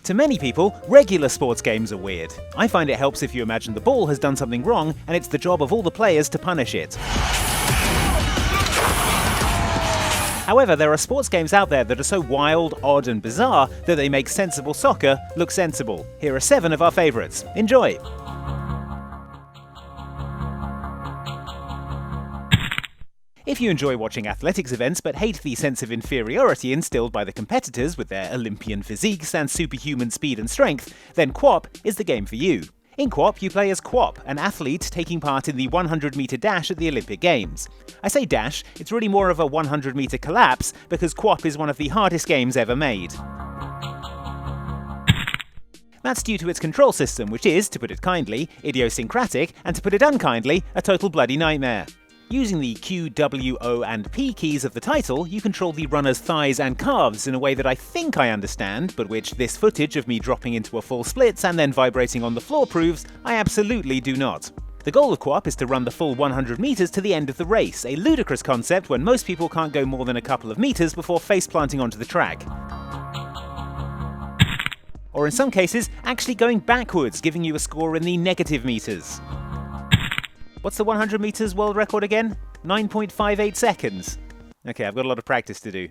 To many people, regular sports games are weird. I find it helps if you imagine the ball has done something wrong and it's the job of all the players to punish it. However, there are sports games out there that are so wild, odd and bizarre that they make sensible soccer look sensible. Here are 7 of our favourites. Enjoy! If you enjoy watching athletics events but hate the sense of inferiority instilled by the competitors with their Olympian physiques and superhuman speed and strength, then QWOP is the game for you. In QWOP, you play as QWOP, an athlete taking part in the 100-metre dash at the Olympic Games. I say dash, it's really more of a 100-metre collapse because QWOP is one of the hardest games ever made. That's due to its control system, which is, to put it kindly, idiosyncratic, and to put it unkindly, a total bloody nightmare. Using the Q, W, O and P keys of the title, you control the runner's thighs and calves in a way that I think I understand, but which this footage of me dropping into a full splits and then vibrating on the floor proves I absolutely do not. The goal of QWOP is to run the full 100 metres to the end of the race, a ludicrous concept when most people can't go more than a couple of metres before face-planting onto the track. Or in some cases, actually going backwards, giving you a score in the negative metres. What's the 100 metres world record again? 9.58 seconds. Okay, I've got a lot of practice to do.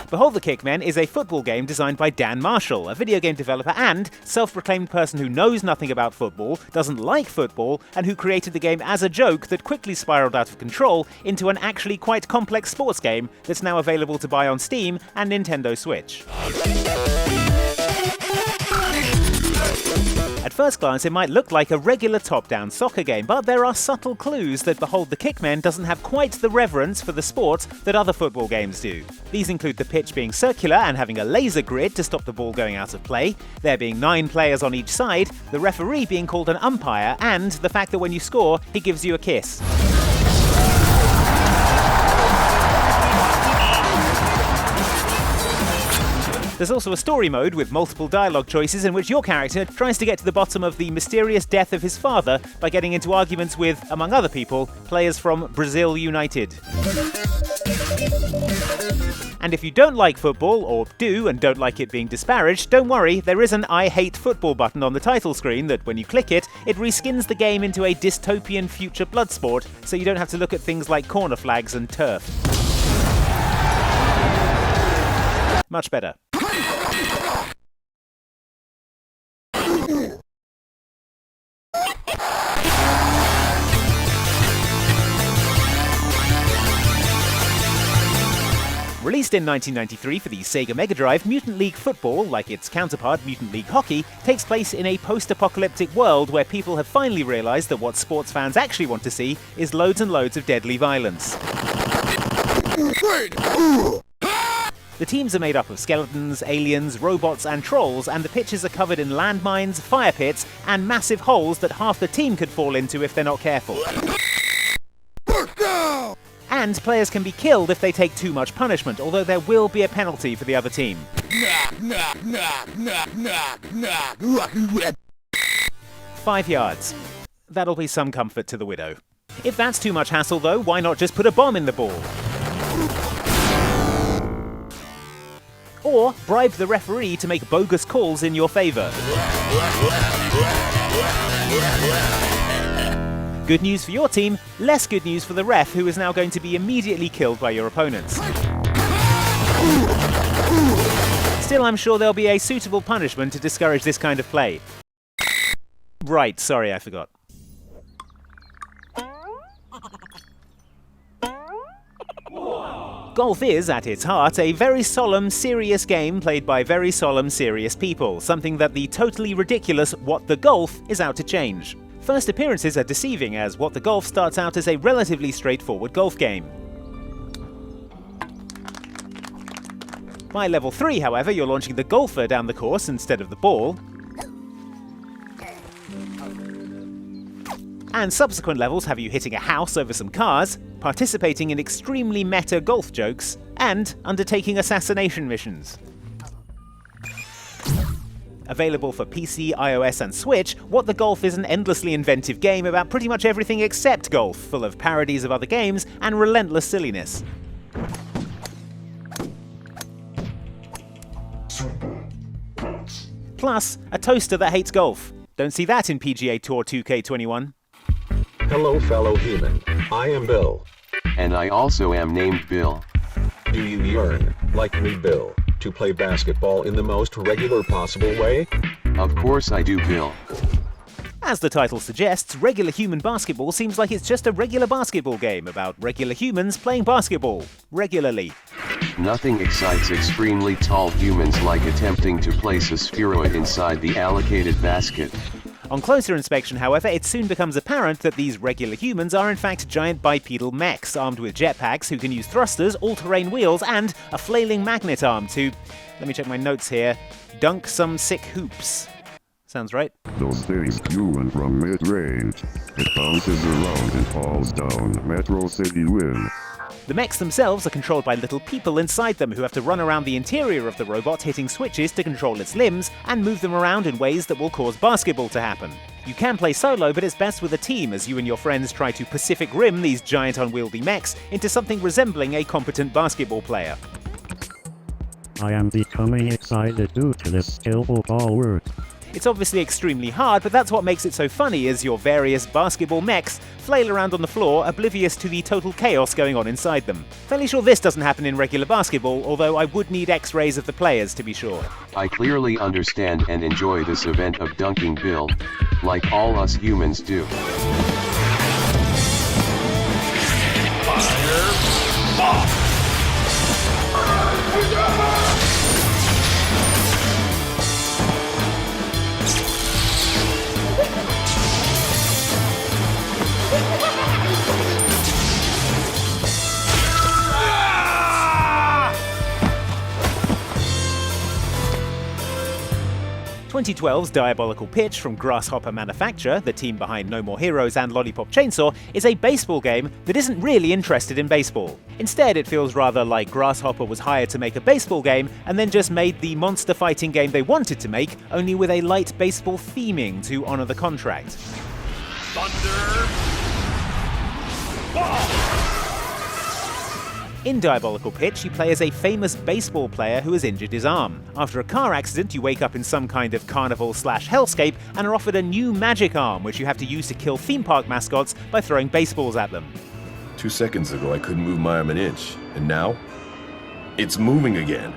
Behold the Kickmen is a football game designed by Dan Marshall, a video game developer and self-proclaimed person who knows nothing about football, doesn't like football, and who created the game as a joke that quickly spiraled out of control into an actually quite complex sports game that's now available to buy on Steam and Nintendo Switch. At first glance, it might look like a regular top-down soccer game, but there are subtle clues that Behold the Kickmen doesn't have quite the reverence for the sport that other football games do. These include the pitch being circular and having a laser grid to stop the ball going out of play, there being 9 players on each side, the referee being called an umpire, and the fact that when you score, he gives you a kiss. There's also a story mode with multiple dialogue choices in which your character tries to get to the bottom of the mysterious death of his father by getting into arguments with, among other people, players from Brazil United. And if you don't like football, or do and don't like it being disparaged, don't worry, there is an I hate football button on the title screen that when you click it, it reskins the game into a dystopian future blood sport, so you don't have to look at things like corner flags and turf. Much better. Released in 1993 for the Sega Mega Drive, Mutant League Football, like its counterpart Mutant League Hockey, takes place in a post-apocalyptic world where people have finally realised that what sports fans actually want to see is loads and loads of deadly violence. The teams are made up of skeletons, aliens, robots and trolls, and the pitches are covered in landmines, fire pits, and massive holes that half the team could fall into if they're not careful. And players can be killed if they take too much punishment, although there will be a penalty for the other team. 5 yards. That'll be some comfort to the widow. If that's too much hassle though, why not just put a bomb in the ball? Or bribe the referee to make bogus calls in your favour. Good news for your team, less good news for the ref, who is now going to be immediately killed by your opponents. Still, I'm sure there'll be a suitable punishment to discourage this kind of play. Right, sorry, I forgot. Golf is, at its heart, a very solemn, serious game played by very solemn, serious people, something that the totally ridiculous What the Golf is out to change. First appearances are deceiving, as What the Golf starts out as a relatively straightforward golf game. By level 3, however, you're launching the golfer down the course instead of the ball. And subsequent levels have you hitting a house over some cars, participating in extremely meta golf jokes, and undertaking assassination missions. Available for PC, iOS, and Switch, What the Golf is an endlessly inventive game about pretty much everything except golf, full of parodies of other games and relentless silliness. Plus, a toaster that hates golf. Don't see that in PGA Tour 2K21. Hello, fellow human. I am Bill. And I also am named Bill. Do you yearn, like me, Bill, to play basketball in the most regular possible way? Of course I do, Bill. As the title suggests, regular human basketball seems like it's just a regular basketball game about regular humans playing basketball. Regularly. Nothing excites extremely tall humans like attempting to place a spheroid inside the allocated basket. On closer inspection, however, it soon becomes apparent that these regular humans are in fact giant bipedal mechs armed with jetpacks who can use thrusters, all-terrain wheels, and a flailing magnet arm to, let me check my notes here, dunk some sick hoops. Sounds right. Those things human from mid-range. It bounces around and falls down. Metro City win. The mechs themselves are controlled by little people inside them who have to run around the interior of the robot hitting switches to control its limbs and move them around in ways that will cause basketball to happen. You can play solo, but it's best with a team as you and your friends try to Pacific Rim these giant unwieldy mechs into something resembling a competent basketball player. I am becoming excited due to this skillful ball work. It's obviously extremely hard, but that's what makes it so funny as your various basketball mechs flail around on the floor, oblivious to the total chaos going on inside them. Fairly sure this doesn't happen in regular basketball, although I would need x-rays of the players to be sure. I clearly understand and enjoy this event of dunking Bill, like all us humans do. Fire! 2012's Diabolical Pitch from Grasshopper Manufacture, the team behind No More Heroes and Lollipop Chainsaw, is a baseball game that isn't really interested in baseball. Instead, it feels rather like Grasshopper was hired to make a baseball game and then just made the monster fighting game they wanted to make, only with a light baseball theming to honor the contract. Thunder! Ball! In Diabolical Pitch, you play as a famous baseball player who has injured his arm. After a car accident, you wake up in some kind of carnival/hellscape and are offered a new magic arm, which you have to use to kill theme park mascots by throwing baseballs at them. 2 seconds ago, I couldn't move my arm an inch, and now it's moving again.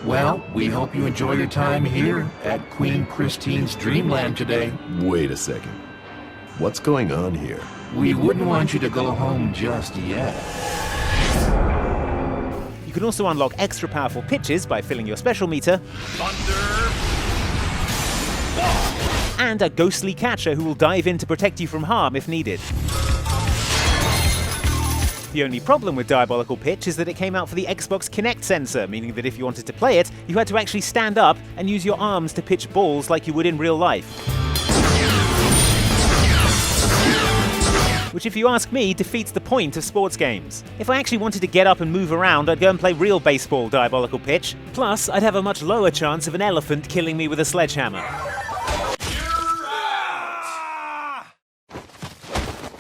Well, we hope you enjoy your time here at Queen Christine's Dreamland today. Wait a second. What's going on here? We wouldn't want you to go home just yet. You can also unlock extra powerful pitches by filling your special meter, Thunder! Ball! and a ghostly catcher who will dive in to protect you from harm if needed. The only problem with Diabolical Pitch is that it came out for the Xbox Kinect sensor, meaning that if you wanted to play it, you had to actually stand up and use your arms to pitch balls like you would in real life. Which, if you ask me, defeats the point of sports games. If I actually wanted to get up and move around, I'd go and play real baseball Diabolical Pitch. Plus, I'd have a much lower chance of an elephant killing me with a sledgehammer.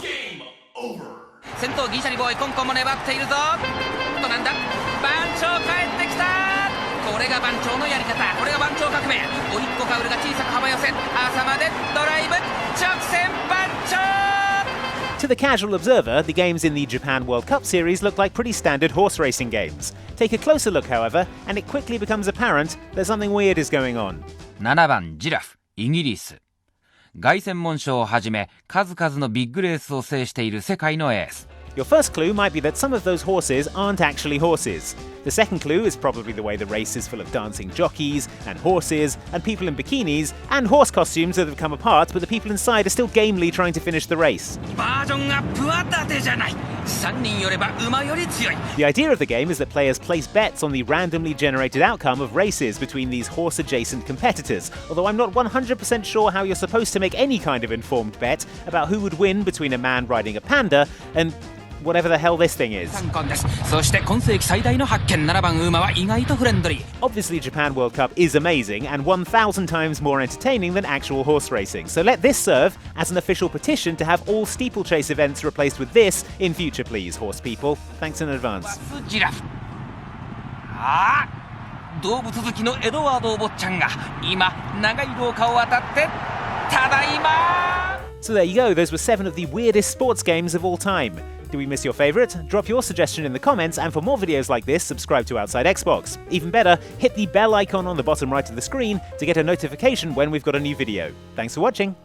Game over! 先頭ギリシャリボーイコンコンも粘っているぞとなんだ番長帰ってきたこれが番長のやり方これが番長革命おいっ子カウルが小さく幅寄せ朝までドライブ直線番長 To the casual observer, the games in the Japan World Cup series look like pretty standard horse racing games. Take a closer look, however, and it quickly becomes apparent that something weird is going on. 7番ジラフイギリス凱旋門賞をはじめ数々のビッグレースを制している世界のエース Your first clue might be that some of those horses aren't actually horses. The second clue is probably the way the race is full of dancing jockeys, and horses, and people in bikinis, and horse costumes that have come apart, but the people inside are still gamely trying to finish the race. バージョンアップは伊達じゃない3人寄れば馬より強い The idea of the game is that players place bets on the randomly generated outcome of races between these horse-adjacent competitors, although I'm not 100% sure how you're supposed to make any kind of informed bet about who would win between a man riding a panda and whatever the hell this thing is. 3冠です。そして今世紀最大の発見、7番馬は意外とフレンドリー。 Obviously, Japan World Cup is amazing and 1,000 times more entertaining than actual horse racing, so let this serve as an official petition to have all steeplechase events replaced with this in future, please, horse people. Thanks in advance. ジラフ。ああ、動物好きのエドワードお坊ちゃんが今長い廊下を渡ってただいま。 So there you go, those were 7 of the weirdest sports games of all time. Did we miss your favourite? Drop your suggestion in the comments, and for more videos like this, subscribe to Outside Xbox. Even better, hit the bell icon on the bottom right of the screen to get a notification when we've got a new video. Thanks for watching!